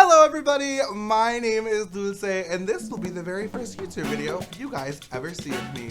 Hello everybody, my name is Dulce and this will be the very first YouTube video you guys ever see of me.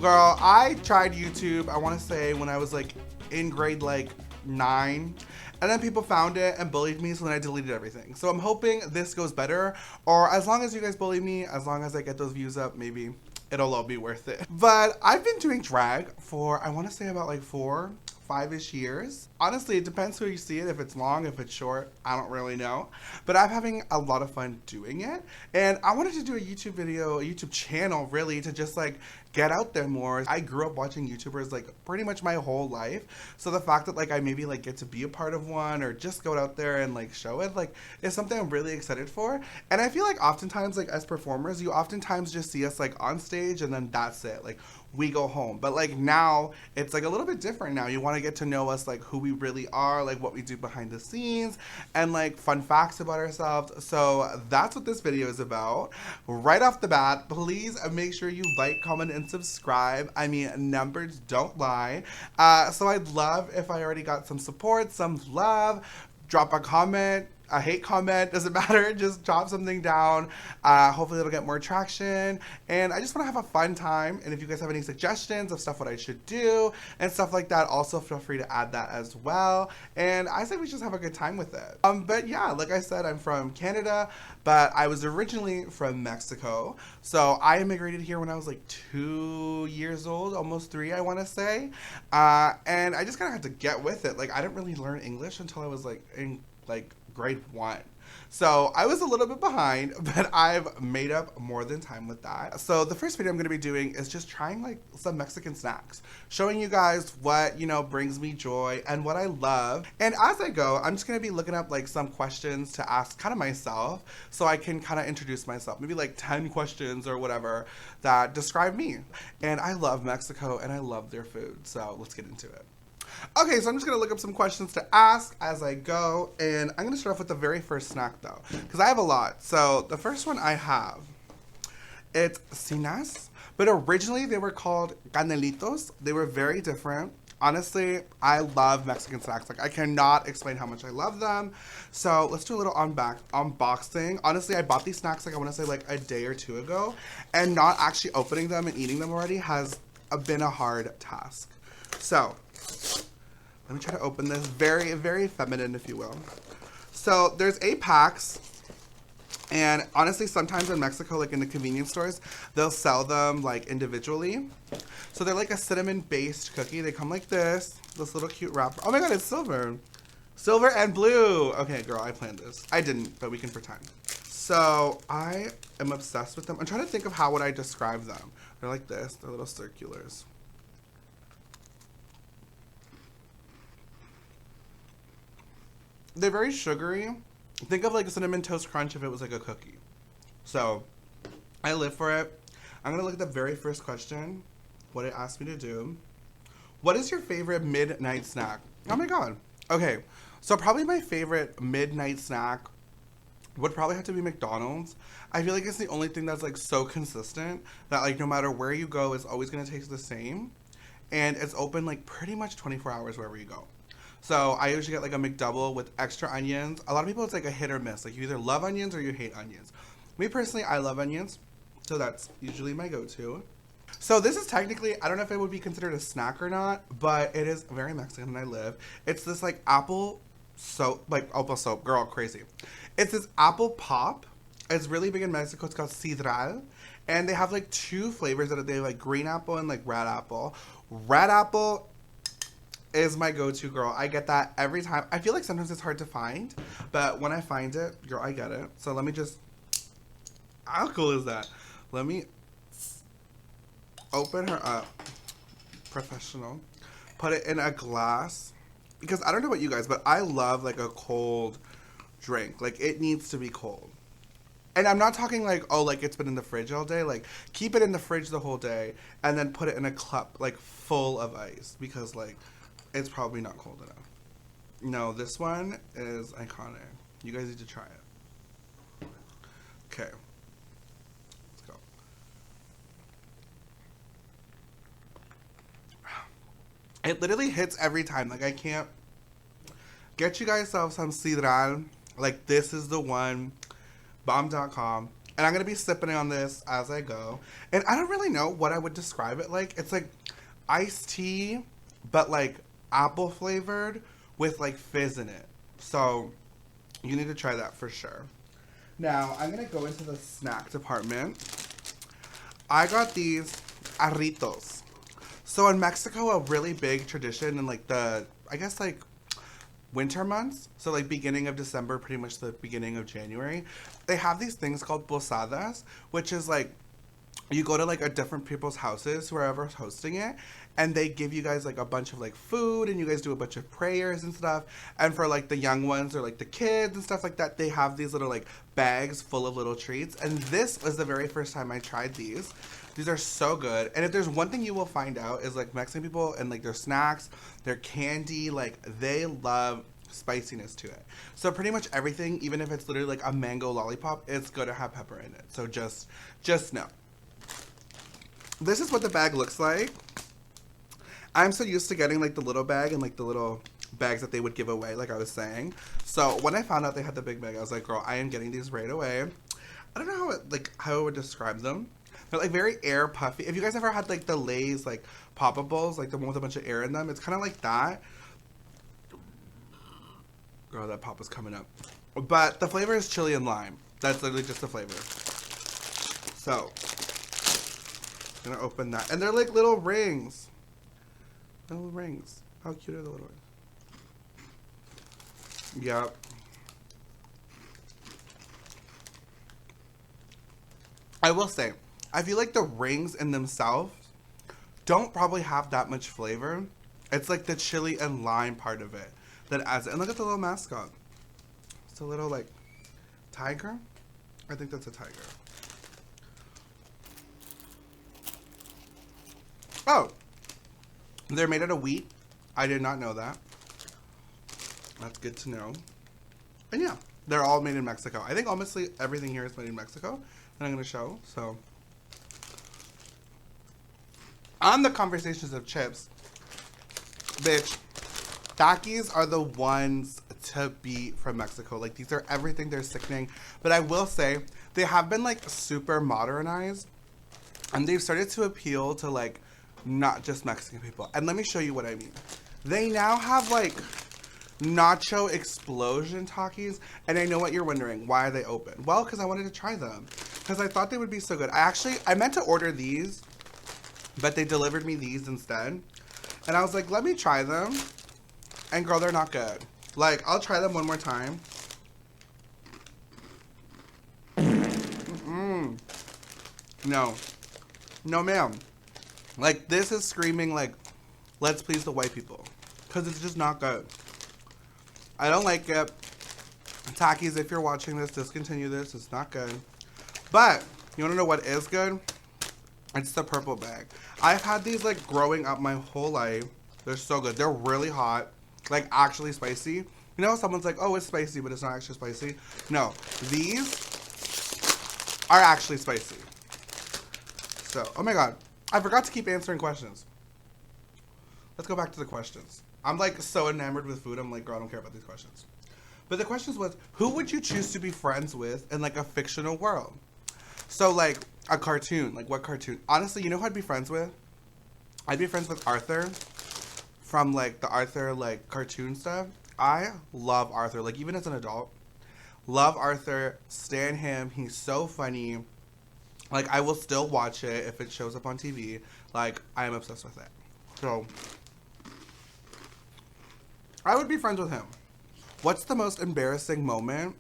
Girl, I tried YouTube, I want to say when I was like in grade 9, and then people found it and bullied me, so then I deleted everything. So I'm hoping this goes better, or as long as you guys bully me, as long as I get those views up, maybe it'll all be worth it. But I've been doing drag for, I want to say about like 5-ish years. Honestly, it depends who you see it, if it's long, if it's short, I don't really know. But I'm having a lot of fun doing it. And I wanted to do a YouTube video, a YouTube channel really, to just like get out there more. I grew up watching YouTubers like pretty much my whole life. So the fact that like I maybe like get to be a part of one or just go out there and like show it like is something I'm really excited for. And I feel like oftentimes like as performers, you oftentimes just see us like on stage and then that's it. Like we go home. But like now it's like a little bit different now. You want to get to know us, like who we really are, like what we do behind the scenes, and like fun facts about ourselves. So that's what this video is about. Right off the bat, please make sure you like, comment, and subscribe. I mean, numbers don't lie. So I'd love if I already got some support, some love. Drop a comment, a hate comment, doesn't matter, just drop something down. Hopefully it'll get more traction. And I just want to have a fun time. And if you guys have any suggestions of stuff what I should do and stuff like that, also feel free to add that as well. And I think we just have a good time with it. But yeah, like I said, I'm from Canada, but I was originally from Mexico. So I immigrated here when I was like 2 years old, almost 3, I want to say. And I just kind of had to get with it. Like I didn't really learn English until I was like in grade 1. So I was a little bit behind, but I've made up more than time with that. So the first video I'm going to be doing is just trying like some Mexican snacks, showing you guys what, you know, brings me joy and what I love. And as I go, I'm just going to be looking up like some questions to ask kind of myself so I can kind of introduce myself, maybe like 10 questions or whatever that describe me. And I love Mexico and I love their food. So let's get into it. Okay, so I'm just going to look up some questions to ask as I go, and I'm going to start off with the very first snack, though, because I have a lot. So the first one I have, it's cinas, but originally they were called canelitos. They were very different. Honestly, I love Mexican snacks. Like, I cannot explain how much I love them. So let's do a little unboxing. Honestly, I bought these snacks, like, I want to say, like, a day or 2 ago, and not actually opening them and eating them already has been a hard task. So let me try to open this. Very, very feminine, if you will. So there's 8 packs. And honestly, sometimes in Mexico, like in the convenience stores, they'll sell them like individually. So they're like a cinnamon-based cookie. They come like this little cute wrapper. Oh my God, it's silver. Silver and blue. Okay, girl, I planned this. I didn't, but we can pretend. So I am obsessed with them. I'm trying to think of how would I describe them. They're like this. They're little circulars. They're very sugary. Think of like a Cinnamon Toast Crunch if it was like a cookie. So, I live for it. I'm gonna look at the very first question, what it asked me to do. What is your favorite midnight snack? Oh my God. Okay, so probably my favorite midnight snack would probably have to be McDonald's. I feel like it's the only thing that's like so consistent that like no matter where you go, it's always gonna taste the same. And it's open like pretty much 24 hours wherever you go. So I usually get like a McDouble with extra onions. A lot of people, it's like a hit or miss. Like you either love onions or you hate onions. Me personally, I love onions. So that's usually my go-to. So this is technically, I don't know if it would be considered a snack or not, but it is very Mexican and I live. It's this like apple soap, girl, crazy. It's this apple pop. It's really big in Mexico. It's called sidral. And they have like 2 flavors that they have, like green apple and like red apple. Red apple is my go-to, girl. I get that every time. I feel like sometimes it's hard to find, but when I find it, girl, I get it. So let me just, how cool is that? Let me open her up. Professional. Put it in a glass. Because I don't know about you guys, but I love like a cold drink. Like it needs to be cold. And I'm not talking like, oh, like it's been in the fridge all day. Like keep it in the fridge the whole day and then put it in a cup like full of ice because like it's probably not cold enough. No, this one is iconic. You guys need to try it. Okay. Let's go. It literally hits every time. Like, I can't get you guys some sidral. Like, this is the one. Bomb.com. And I'm going to be sipping on this as I go. And I don't really know what I would describe it like. It's like iced tea, but like apple flavored with like fizz in it. So you need to try that for sure. Now, I'm going to go into the snack department. I got these arritos. So in Mexico, a really big tradition in like I guess like winter months, so like beginning of December, pretty much the beginning of January, they have these things called posadas, which is like you go to like a different people's houses, whoever's hosting it, and they give you guys like a bunch of like food, and you guys do a bunch of prayers and stuff. And for like the young ones or like the kids and stuff like that, they have these little like bags full of little treats. And this was the very first time I tried these. These are so good. And if there's one thing you will find out is like Mexican people and like their snacks, their candy, like they love spiciness to it. So pretty much everything, even if it's literally like a mango lollipop, it's going to have pepper in it. So just know. This is what the bag looks like. I'm so used to getting like the little bag and like the little bags that they would give away, like I was saying. So when I found out they had the big bag, I was like, girl, I am getting these right away. I don't know how I would describe them. They're like very air puffy. If you guys ever had like the Lay's like poppables, like the one with a bunch of air in them, it's kind of like that. Girl, that pop is coming up. But the flavor is chili and lime. That's literally just the flavor. So, I'm gonna open that. And they're like little rings. Little rings. How cute are the little rings? Yep. I will say, I feel like the rings in themselves don't probably have that much flavor. It's like the chili and lime part of it that adds it. And look at the little mascot. It's a little like tiger. I think that's a tiger. Oh, they're made out of wheat. I did not know that. That's good to know. And yeah, they're all made in Mexico. I think honestly everything here is made in Mexico that I'm going to show. So, on the conversations of chips, bitch, Takis are the ones to beat from Mexico. Like, these are everything. They're sickening. But I will say, they have been, like, super modernized. And they've started to appeal to, like, not just Mexican people. And let me show you what I mean. They now have, like, nacho explosion Takis. And I know what you're wondering. Why are they open? Well, because I wanted to try them. Because I thought they would be so good. I meant to order these, but they delivered me these instead. And I was like, let me try them. And girl, they're not good. Like, I'll try them one more time. Mm-mm. No. No, ma'am. Like, this is screaming, like, let's please the white people. Because it's just not good. I don't like it. Takis, if you're watching this, discontinue this. It's not good. But, you want to know what is good? It's the purple bag. I've had these, like, growing up my whole life. They're so good. They're really hot. Like, actually spicy. You know, someone's like, oh, it's spicy, but it's not actually spicy. No, these are actually spicy. So, oh my god. I forgot to keep answering questions. Let's go back to the questions. I'm, like, so enamored with food. I'm like, girl, I don't care about these questions. But the questions was, who would you choose to be friends with in, like, a fictional world? So, like, a cartoon. Like, what cartoon? Honestly, you know who I'd be friends with? I'd be friends with Arthur. From, like, the Arthur, like, cartoon stuff. I love Arthur. Like, even as an adult. Love Arthur. Stan him. He's so funny. Like, I will still watch it if it shows up on TV. Like, I am obsessed with it. So, I would be friends with him. What's the most embarrassing moment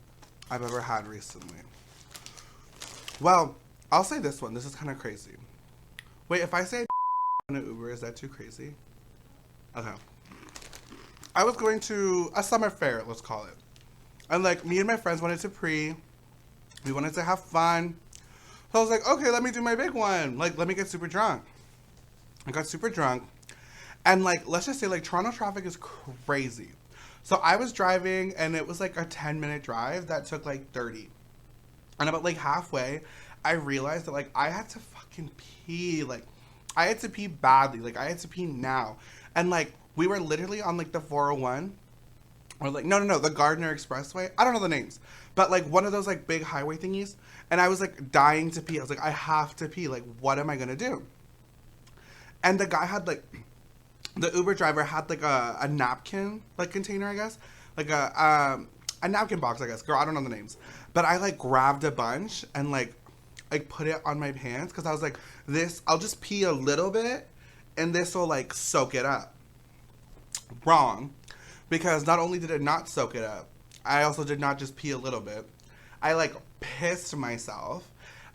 I've ever had recently? Well, I'll say this one. This is kind of crazy. Wait, if I say on an Uber, is that too crazy? Okay. I was going to a summer fair, let's call it. And, like, me and my friends wanted to we wanted to have fun. So I was like, okay, let me do my big one. Like, let me get super drunk. I got super drunk. And, like, let's just say, like, Toronto traffic is crazy. So I was driving, and it was, like, a 10-minute drive that took, like, 30. And about, like, halfway, I realized that, like, I had to fucking pee. Like, I had to pee badly. Like, I had to pee now. And like we were literally on like the 401 or like no, the Gardner Expressway. I don't know the names, but like one of those like big highway thingies. And I was like dying to pee. I was like, I have to pee. Like, what am I gonna do? And the guy had like the Uber driver had like a napkin like container, I guess, like a napkin box, I guess. Girl, I don't know the names, but I like grabbed a bunch and like put it on my pants because I was like, this I'll just pee a little bit, and this will like soak it up. Wrong, because not only did it not soak it up, I also did not just pee a little bit. I like pissed myself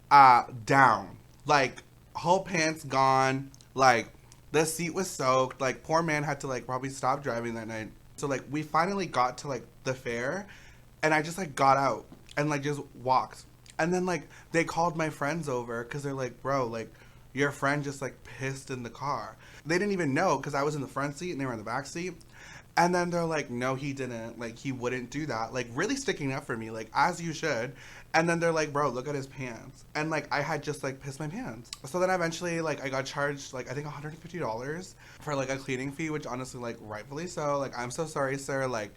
down, like whole pants gone, like the seat was soaked. Like poor man had to like probably stop driving that night. So like we finally got to like the fair, and I just like got out and like just walked. And then like they called my friends over because they're like, bro, like your friend just like pissed in the car. They didn't even know because I was in the front seat and they were in the back seat. And then they're like, no, he didn't. Like, he wouldn't do that. Like, really sticking up for me, like, as you should. And then they're like, bro, look at his pants. And, like, I had just, like, pissed my pants. So then eventually, like, I got charged, like, I think $150 for, like, a cleaning fee, which honestly, like, rightfully so. Like, I'm so sorry, sir. Like,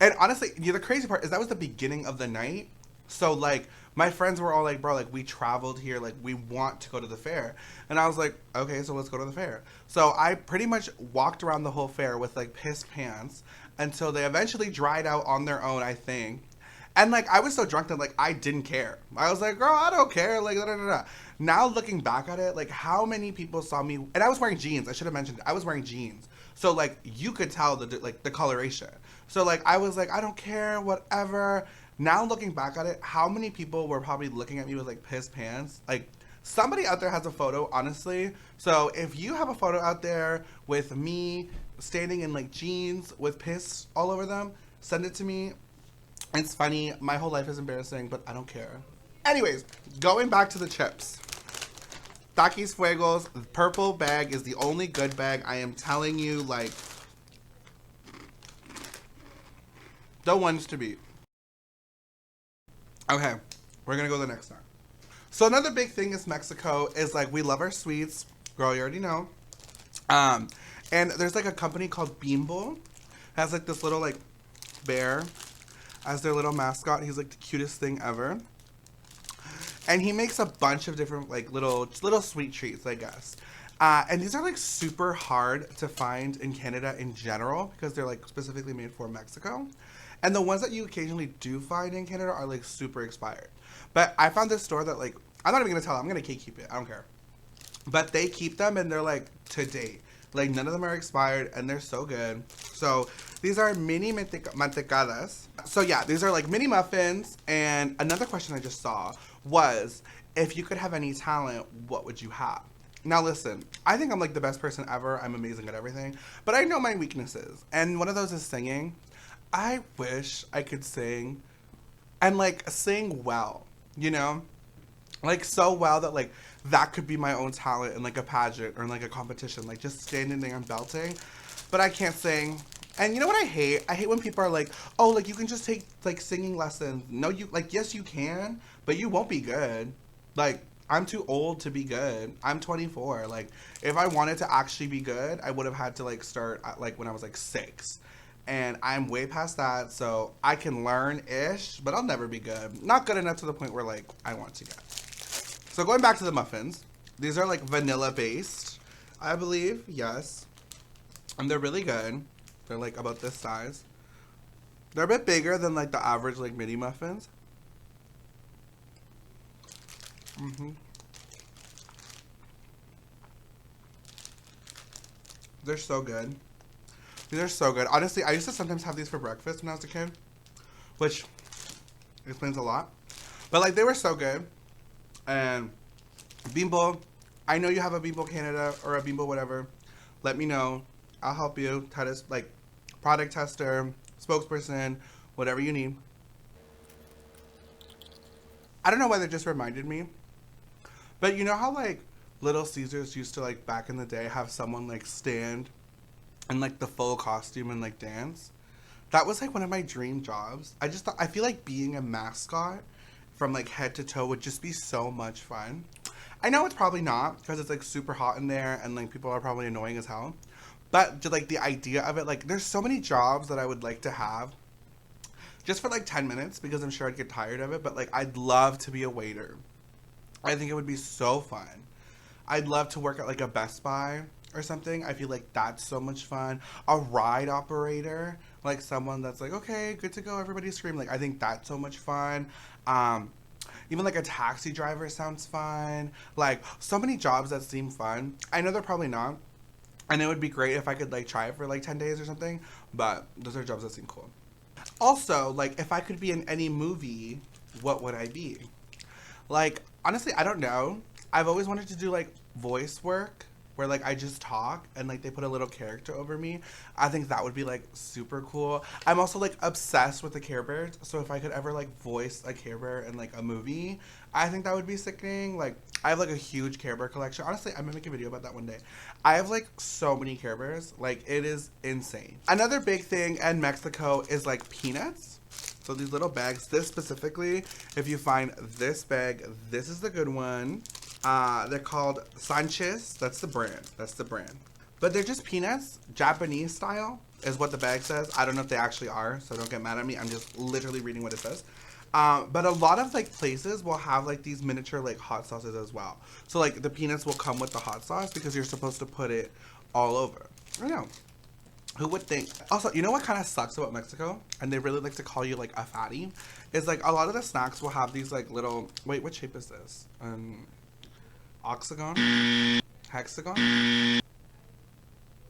and honestly, the crazy part is that was the beginning of the night. So, like, my friends were all like, bro, like, we traveled here. Like, we want to go to the fair. And I was like, okay, so let's go to the fair. So I pretty much walked around the whole fair with, like, pissed pants until they eventually dried out on their own, I think. And, like, I was so drunk that, like, I didn't care. I was like, girl, I don't care. Like, da da da da. Now, looking back at it, like, how many people saw me? And I was wearing jeans. I should have mentioned, I was wearing jeans. So, like, you could tell the coloration. So, like, I was like, I don't care, whatever. Now looking back at it, how many people were probably looking at me with like pissed pants? Like somebody out there has a photo, honestly. So if you have a photo out there with me standing in like jeans with piss all over them, send it to me. It's funny. My whole life is embarrassing, but I don't care. Anyways, going back to the chips. Takis Fuegos, the purple bag is the only good bag. I am telling you, like, the ones to beat. Okay, we're gonna go to the next one. So another big thing is Mexico is like we love our sweets. Girl, you already know. And there's like a company called Bimbo. Has like this little like bear as their little mascot. He's like the cutest thing ever. And he makes a bunch of different like little sweet treats, I guess. And these are like super hard to find in Canada in general because they're like specifically made for Mexico. And the ones that you occasionally do find in Canada are like super expired. But I found this store that like, I'm not even gonna tell them, I'm gonna keep it, I don't care. But they keep them and they're like to date. Like none of them are expired and they're so good. So these are mini mantecadas. So yeah, these are like mini muffins. And another question I just saw was, if you could have any talent, what would you have? Now listen, I think I'm like the best person ever. I'm amazing at everything. But I know my weaknesses. And one of those is singing. I wish I could sing and like sing well, you know? Like so well that like that could be my own talent in like a pageant or in like a competition, like just standing there and belting. But I can't sing. And you know what I hate? I hate when people are like, oh, like you can just take like singing lessons. No, you like, yes, you can, but you won't be good. Like, I'm too old to be good. I'm 24. Like, if I wanted to actually be good, I would have had to like start at, like when I was like 6. And I'm way past that, so I can learn-ish, but I'll never be good. Not good enough to the point where, like, I want to get. So going back to the muffins, these are, like, vanilla-based, I believe, yes. And they're really good. They're, like, about this size. They're a bit bigger than, like, the average, like, mini muffins. They're so good. These are so good. Honestly, I used to sometimes have these for breakfast when I was a kid, which explains a lot. But, like, they were so good. And Bimbo, I know you have a Bimbo Canada or a Bimbo whatever. Let me know. I'll help you. Try to, like, product tester, spokesperson, whatever you need. I don't know why that just reminded me. But you know how, like, Little Caesars used to, like, back in the day have someone, like, stand and like the full costume and like dance? That was like one of my dream jobs. I just thought, I feel like being a mascot from like head to toe would just be so much fun. I know it's probably not because it's like super hot in there and like people are probably annoying as hell. But just like the idea of it, like there's so many jobs that I would like to have just for like 10 minutes because I'm sure I'd get tired of it. But like I'd love to be a waiter. I think it would be so fun. I'd love to work at like a Best Buy or something. I feel like that's so much fun. A ride operator, like someone that's like, okay, good to go, everybody scream. Like I think that's so much fun. Um, Even like a taxi driver sounds fun. Like so many jobs that seem fun. I know they're probably not. And it would be great if I could like try it for like 10 days or something. But those are jobs that seem cool. Also, like if I could be in any movie, what would I be? Like, honestly, I don't know. I've always wanted to do like voice work where like I just talk and like they put a little character over me. I think that would be like super cool. I'm also like obsessed with the Care Bears, so if I could ever like voice a Care Bear in like a movie, I think that would be sickening. Like I have like a huge Care Bear collection. Honestly, I'm gonna make a video about that one day. I have like so many Care Bears. Like it is insane. Another big thing in Mexico is like peanuts. So these little bags, this specifically, if you find this bag, this is the good one. They're called Sanchez. That's the brand. That's the brand. But they're just peanuts, Japanese style, is what the bag says. I don't know if they actually are, so don't get mad at me. I'm just literally reading what it says. But a lot of like places will have like these miniature like hot sauces as well. So like the peanuts will come with the hot sauce because you're supposed to put it all over. I know. Who would think? Also, you know what kind of sucks about Mexico? And they really like to call you like a fatty? Is like a lot of the snacks will have these like little, wait, what shape is this? Octagon? Hexagon?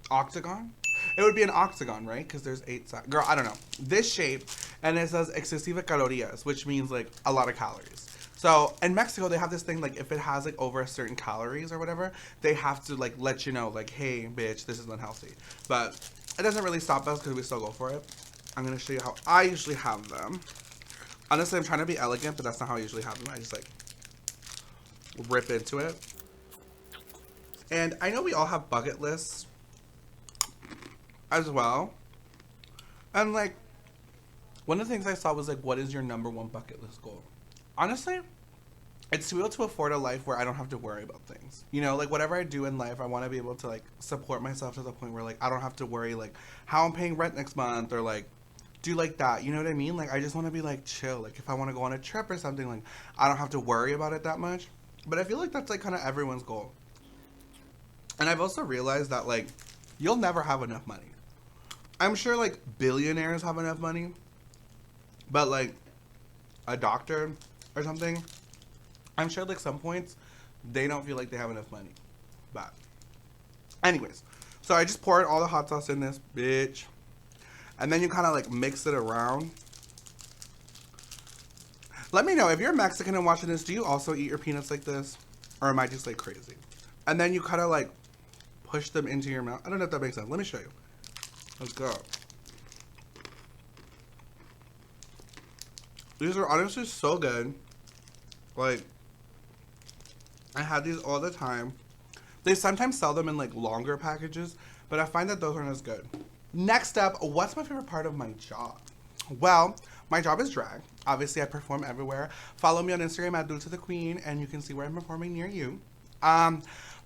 Octagon? It would be an octagon, right? Because there's 8 sides. Girl, I don't know. This shape, and it says excesiva calorías, which means like a lot of calories. So in Mexico, they have this thing like if it has like over a certain calories or whatever, they have to like let you know like, hey, bitch, this is unhealthy. But it doesn't really stop us because we still go for it. I'm gonna show you how I usually have them. Honestly, I'm trying to be elegant, but that's not how I usually have them. I just like rip into it. And I know we all have bucket lists as well. And like, one of the things I saw was like, what is your #1 bucket list goal? Honestly, it's to be able to afford a life where I don't have to worry about things. You know, like whatever I do in life, I want to be able to like support myself to the point where like I don't have to worry like how I'm paying rent next month or like do like that. You know what I mean? Like I just want to be like chill. Like if I want to go on a trip or something, like I don't have to worry about it that much. But I feel like that's like kind of everyone's goal. And I've also realized that like you'll never have enough money. I'm sure like billionaires have enough money, but like a doctor or something, I'm sure like some points they don't feel like they have enough money. But anyways, so I just poured all the hot sauce in this bitch. And then you kind of like mix it around. Let me know if you're Mexican and watching this, do you also eat your peanuts like this? Or am I just like crazy? And then you kind of like push them into your mouth. I don't know if that makes sense. Let me show you. Let's go. These are honestly so good. Like, I have these all the time. They sometimes sell them in like longer packages, but I find that those aren't as good. Next up, what's my favorite part of my job? Well, my job is drag. Obviously, I perform everywhere. Follow me on Instagram at Dulce the Queen, and you can see where I'm performing near you.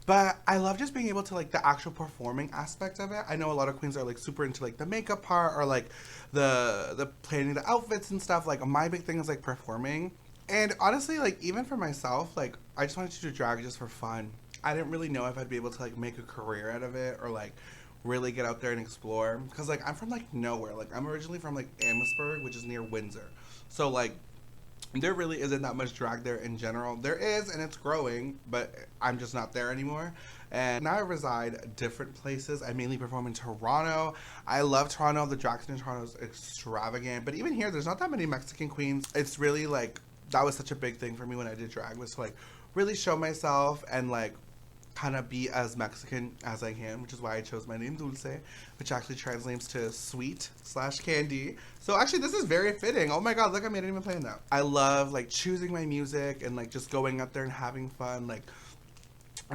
But I love just being able to like the actual performing aspect of it. I know a lot of queens are like super into like the makeup part or like the planning the outfits and stuff. Like my big thing is like performing. And honestly, like even for myself, like I just wanted to do drag just for fun. I didn't really know if I'd be able to like make a career out of it or like really get out there and explore. Because like I'm from like nowhere. Like I'm originally from like Amherstburg, which is near Windsor. So like there really isn't that much drag there in general. There is, and it's growing, but I'm just not there anymore. And now I reside different places. I mainly perform in Toronto. I love Toronto. The drag scene in Toronto is extravagant. But even here, there's not that many Mexican queens. It's really like, that was such a big thing for me when I did drag, was to like really show myself and like kind of be as Mexican as I can, which is why I chose my name Dulce, which actually translates to sweet / candy. So actually this is very fitting. Oh my god, look at me, I didn't even plan that. I love like choosing my music and like just going out there and having fun. Like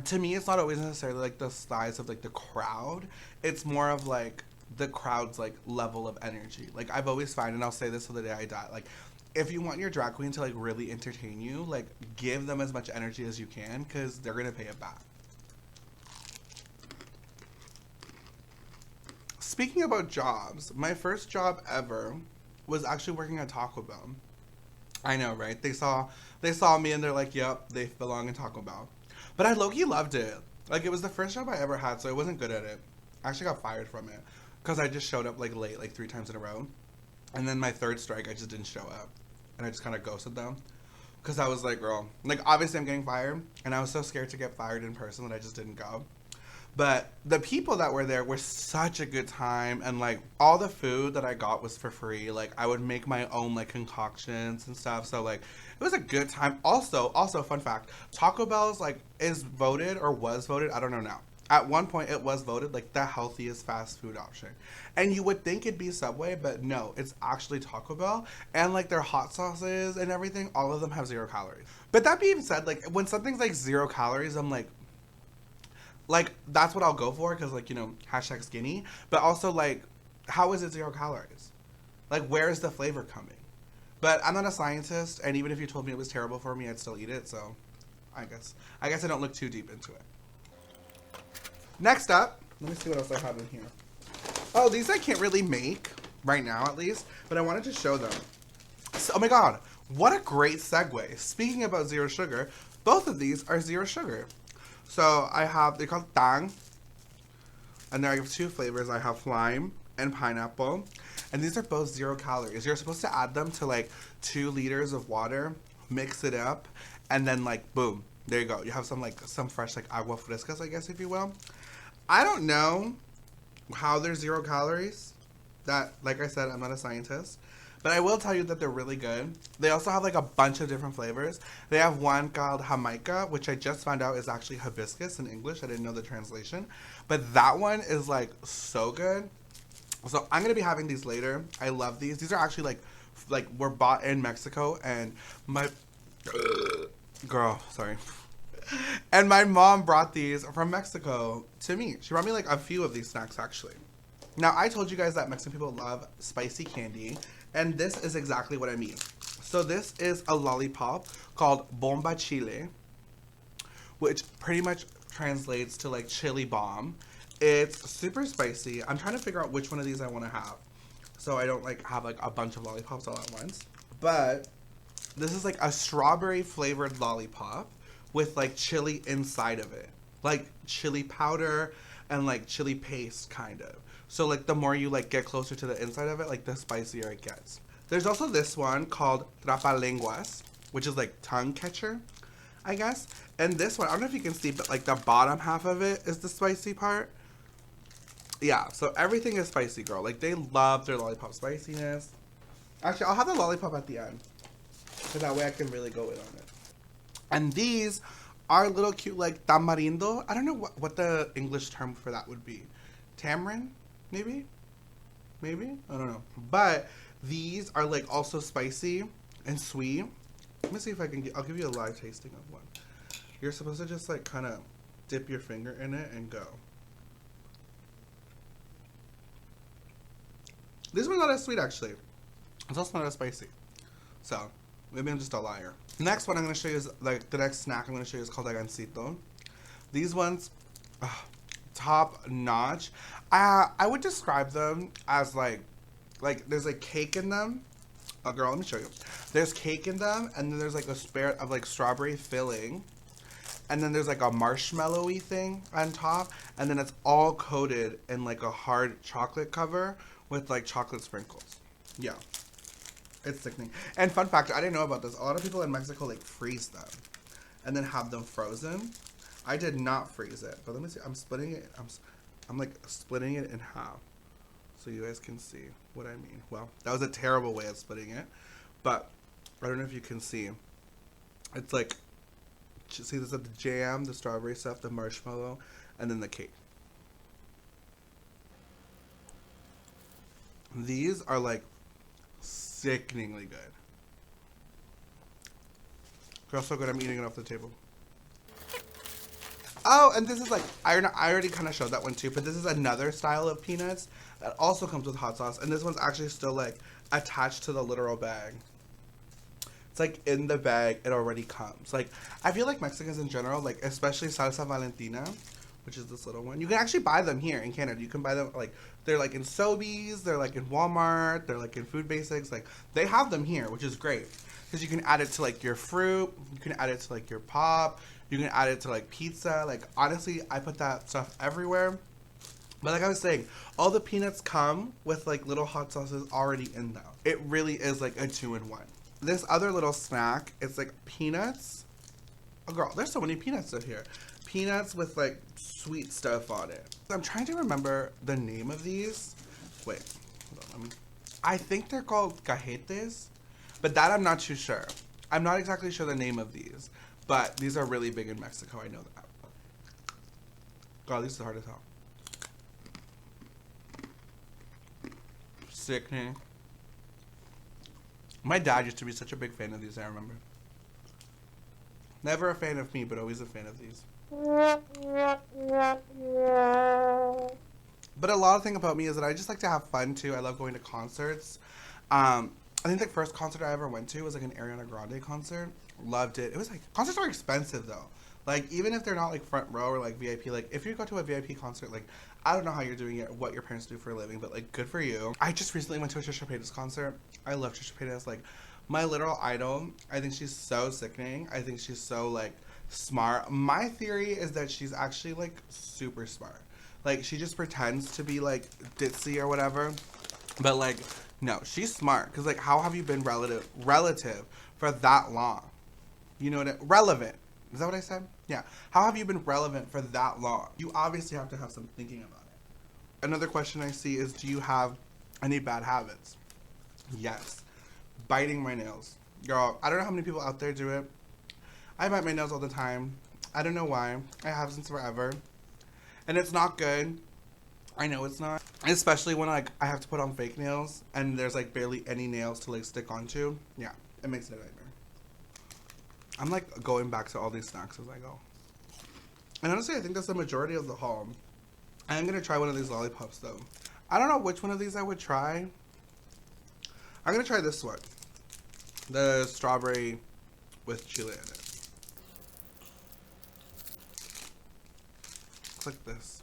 to me, it's not always necessarily like the size of like the crowd. It's more of like the crowd's like level of energy. Like I've always found, and I'll say this till the day I die, like if you want your drag queen to like really entertain you, like give them as much energy as you can, because they're gonna pay it back. speaking about jobs, my first job ever was actually working at Taco Bell. I know, right? They saw me and they're like, "Yep, they belong in Taco Bell." But I low-key loved it. Like it was the first job I ever had, so I wasn't good at it. I actually got fired from it because I just showed up like late, like 3 times in a row. And then my third strike, I just didn't show up, and I just kind of ghosted them because I was like, "Girl, like obviously I'm getting fired," and I was so scared to get fired in person that I just didn't go. But the people that were there were such a good time, and like all the food that I got was for free. Like I would make my own like concoctions and stuff. So like it was a good time. Also fun fact, Taco Bell's like is voted or was voted, I don't know now. At one point it was voted like the healthiest fast food option. And you would think it'd be Subway, but no, it's actually Taco Bell. And like their hot sauces and everything, all of them have 0 calories. But that being said, like when something's like 0 calories, I'm like that's what I'll go for because like hashtag skinny. But also like, how is it 0 calories? Like where is the flavor coming? But I'm not a scientist, and even if you told me it was terrible for me, I'd still eat it. So I guess I don't look too deep into it. Next up, let me see what else I have in here. Oh, these I can't really make right now, at least, but I wanted to show them. So, oh my god, what a great segue. Speaking about zero sugar, both of these are 0 sugar. So I have, they're called tang, and there I have 2 flavors. I have lime and pineapple, and these are both 0 calories. You're supposed to add them to like 2 liters of water, mix it up, and then like boom, there you go. You have some fresh like agua frescas, I guess, if you will. I don't know how they're 0 calories. That, like I said, I'm not a scientist. But I will tell you that they're really good. They also have like a bunch of different flavors. They have one called Jamaica, which I just found out is actually hibiscus in English. I didn't know the translation. But that one is like so good. So I'm going to be having these later. I love these. These are actually like were bought in Mexico, and my girl, sorry. And my mom brought these from Mexico to me. She brought me like a few of these snacks actually. Now I told you guys that Mexican people love spicy candy, and this is exactly what I mean. So this is a lollipop called Bomba Chile, which pretty much translates to like chili bomb. It's super spicy. I'm trying to figure out which one of these I want to have, so I don't like have like a bunch of lollipops all at once. But this is like a strawberry flavored lollipop with like chili inside of it, like chili powder and like chili paste kind of. So like the more you like get closer to the inside of it, like the spicier it gets. There's also this one called Trapalenguas, which is like tongue catcher, I guess. And this one, I don't know if you can see, but like the bottom half of it is the spicy part. Yeah, so everything is spicy, girl. Like they love their lollipop spiciness. Actually, I'll have the lollipop at the end, so that way I can really go in on it. And these are little cute like tamarindo. I don't know what the English term for that would be. Tamarind? Maybe? I don't know. But these are like also spicy and sweet. Let me see if I can I'll give you a live tasting of one. You're supposed to just like kind of dip your finger in it and go. This one's not as sweet actually. It's also not as spicy. So maybe I'm just a liar. Next one I'm going to show you is like the next snack I'm going to show you is called agancito. These ones, top notch. I would describe them as like there's like cake in them. Oh girl, let me show you. There's cake in them, and then there's like a spare of like strawberry filling, and then there's like a marshmallowy thing on top, and then it's all coated in like a hard chocolate cover with like chocolate sprinkles. Yeah. It's sickening. And fun fact, I didn't know about this. A lot of people in Mexico like freeze them and then have them frozen. I did not freeze it, but let me see. I'm splitting it. I'm like splitting it in half so you guys can see what I mean. Well, that was a terrible way of splitting it, but I don't know if you can see. It's like, see, there's like the jam, the strawberry stuff, the marshmallow, and then the cake. These are like sickeningly good. Girl, so good. I'm eating it off the table. Oh, and this is like, I already kind of showed that one too, but this is another style of peanuts that also comes with hot sauce, and this one's actually still like attached to the literal bag. It's like in the bag, it already comes. Like, I feel like Mexicans in general, like especially salsa Valentina, which is this little one. You can actually buy them here in Canada. You can buy them, like, they're like in Sobeys, they're like in Walmart, they're like in Food Basics. Like, they have them here, which is great. Because you can add it to like your fruit, you can add it to like your pop, you can add it to like pizza. Like, honestly, I put that stuff everywhere. But like I was saying, all the peanuts come with like little hot sauces already in them. It really is like a 2-in-1. This other little snack, it's like peanuts. Oh girl, there's so many peanuts in here. Peanuts with like sweet stuff on it. I'm trying to remember the name of these. Wait, hold on, I think they're called cajetes, but that I'm not too sure. I'm not exactly sure the name of these, but these are really big in Mexico, I know that. God, these are hard to tell. Sickening. My dad used to be such a big fan of these, I remember. Never a fan of me, but always a fan of these. But a lot of thing about me is that I just like to have fun too. I love going to concerts. I think the first concert I ever went to was like an Ariana Grande concert. Loved it. It was like, concerts are expensive though. Like, even if they're not like front row or like VIP, like if you go to a VIP concert, like I don't know how you're doing it, what your parents do for a living, but like good for you. I just recently went to a Trisha Paytas concert. I love Trisha Paytas, like my literal idol. I think she's so sickening. I think she's so like smart. My theory is that she's actually like super smart. Like, she just pretends to be like ditzy or whatever, but like no, she's smart. Because like, how have you been relative for that long? You know what relevant. Is that what I said? Yeah. How have you been relevant for that long? You obviously have to have some thinking about it. Another question I see is, do you have any bad habits? Yes. Biting my nails. Girl, I don't know how many people out there do it. I bite my nails all the time. I don't know why. I have since forever. And it's not good. I know it's not. Especially when like I have to put on fake nails and there's like barely any nails to like stick onto. Yeah, it makes it a nightmare. I'm like going back to all these snacks as I go. And honestly, I think that's the majority of the haul. I'm gonna try one of these lollipops though. I don't know which one of these I would try. I'm gonna try this one. The strawberry with chili in it. Looks like this.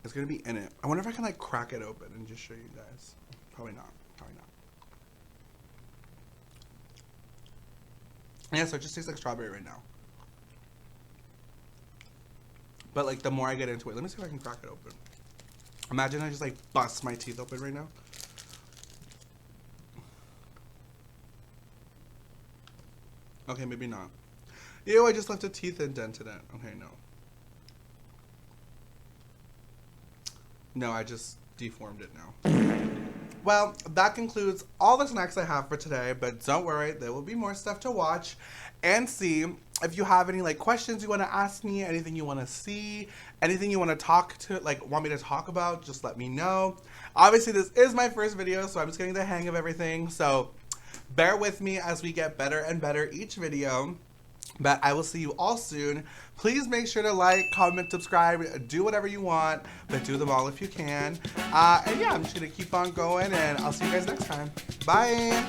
It's gonna be in it. I wonder if I can like crack it open and just show you guys. Probably not. Probably not. Yeah, so it just tastes like strawberry right now. But like the more I get into it, let me see if I can crack it open. Imagine I just like bust my teeth open right now. Okay, maybe not. Ew, I just left a teeth indent in it. Okay, no. No, I just deformed it now. Well, that concludes all the snacks I have for today, but don't worry, there will be more stuff to watch and see. If you have any like questions you want to ask me, anything you want to see, anything you want to talk to, like want me to talk about, just let me know. Obviously, this is my first video, so I'm just getting the hang of everything. So bear with me as we get better and better each video. But I will see you all soon. Please make sure to like, comment, subscribe, do whatever you want, but do them all if you can. And yeah, I'm just gonna keep on going, and I'll see you guys next time. Bye.